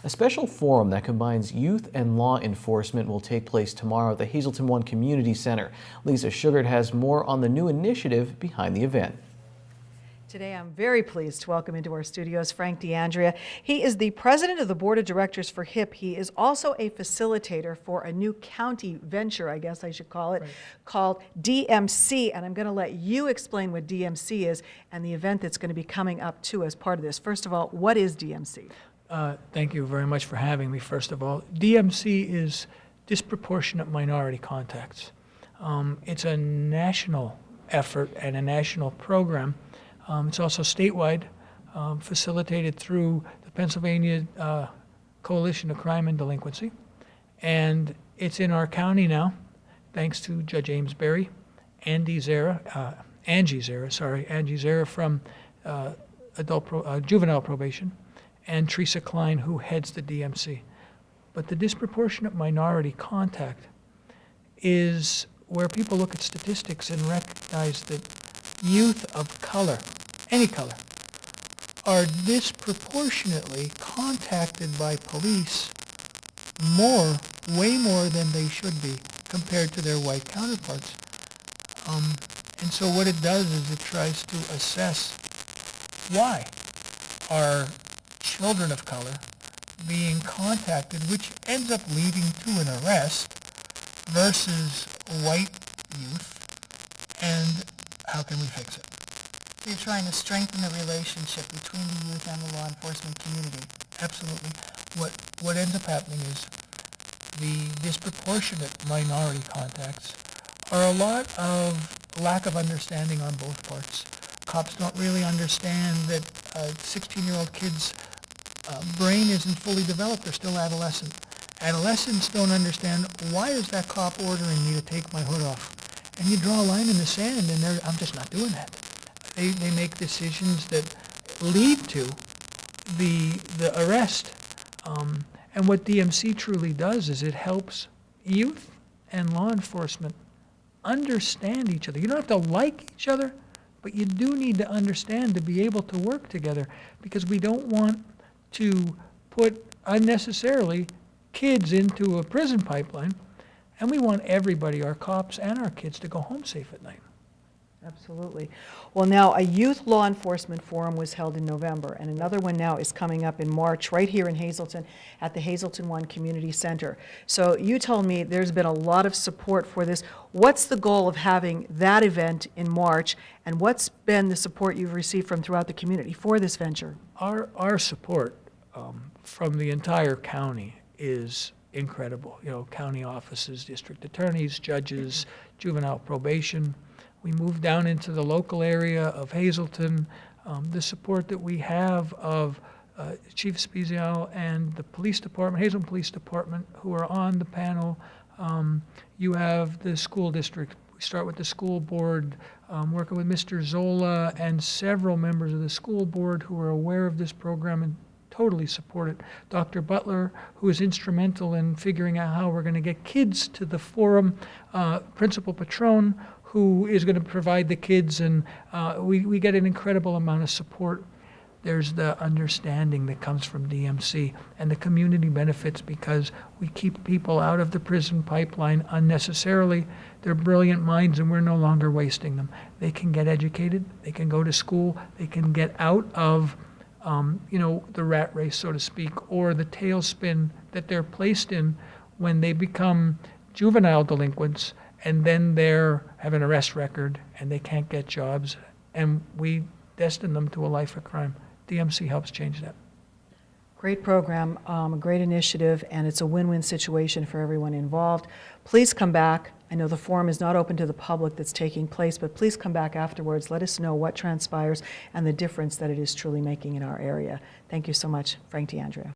A special forum that combines youth and law enforcement will take place tomorrow at the Hazleton One Community Center. Lisa Sugart has more on the new initiative behind the event. Today, I'm very pleased to welcome into our studios Frank D'Andrea. He is the president of the board of directors for HIP. He is also a facilitator for a new county venture, I guess I should call it, right, called DMC. And I'm going to let you explain what DMC is and the event that's going to be coming up too as part of this. First of all, what is DMC? Thank you very much for having me, first of all. DMC is Disproportionate Minority Contacts. It's a national effort and a national program. It's also statewide, facilitated through the Pennsylvania Coalition of Crime and Delinquency. And it's in our county now, thanks to Judge Amesbury, Angie Zera from juvenile probation, and Teresa Klein, who heads the DMC. But the disproportionate minority contact is where people look at statistics and recognize that youth of color, any color, are disproportionately contacted by police way more than they should be compared to their white counterparts. And so what it does is it tries to assess why are children of color being contacted, which ends up leading to an arrest, versus white youth, and how can we fix it? You're trying to strengthen the relationship between the youth and the law enforcement community. Absolutely. What ends up happening is the disproportionate minority contacts are a lot of lack of understanding on both parts. Cops don't really understand that a 16-year-old kid's brain isn't fully developed. They're still adolescent. Adolescents don't understand, why is that cop ordering me to take my hood off? And you draw a line in the sand, and I'm just not doing that. They make decisions that lead to the arrest. And what DMC truly does is it helps youth and law enforcement understand each other. You don't have to like each other, but you do need to understand to be able to work together, because we don't want to put unnecessarily kids into a prison pipeline, and we want everybody, our cops and our kids, to go home safe at night. Absolutely. Well, now a youth law enforcement forum was held in November, and another one now is coming up in March right here in Hazleton at the Hazleton One Community Center. So you told me there's been a lot of support for this. What's the goal of having that event in March, and what's been the support you've received from throughout the community for this venture? Our support from the entire county is incredible. You know, county offices, district attorneys, judges, juvenile probation. We moved down into the local area of Hazleton. The support that we have of Chief Spezial and the police department, Hazleton Police Department, who are on the panel. You have the school district. We start with the school board, working with Mr. Zola and several members of the school board who are aware of this program and totally support it. Dr. Butler, who is instrumental in figuring out how we're going to get kids to the forum. Principal Patron, who is going to provide the kids, and we get an incredible amount of support. There's the understanding that comes from DMC and the community benefits, because we keep people out of the prison pipeline unnecessarily. They're brilliant minds, and we're no longer wasting them. They can get educated, they can go to school, they can get out of the rat race, so to speak, or the tailspin that they're placed in when they become juvenile delinquents, and then they have an arrest record and they can't get jobs, and we destine them to a life of crime. DMC helps change that. Great program, a great initiative, and it's a win-win situation for everyone involved. Please come back. I know the forum is not open to the public that's taking place, but please come back afterwards. Let us know what transpires and the difference that it is truly making in our area. Thank you so much, Frank D'Andrea.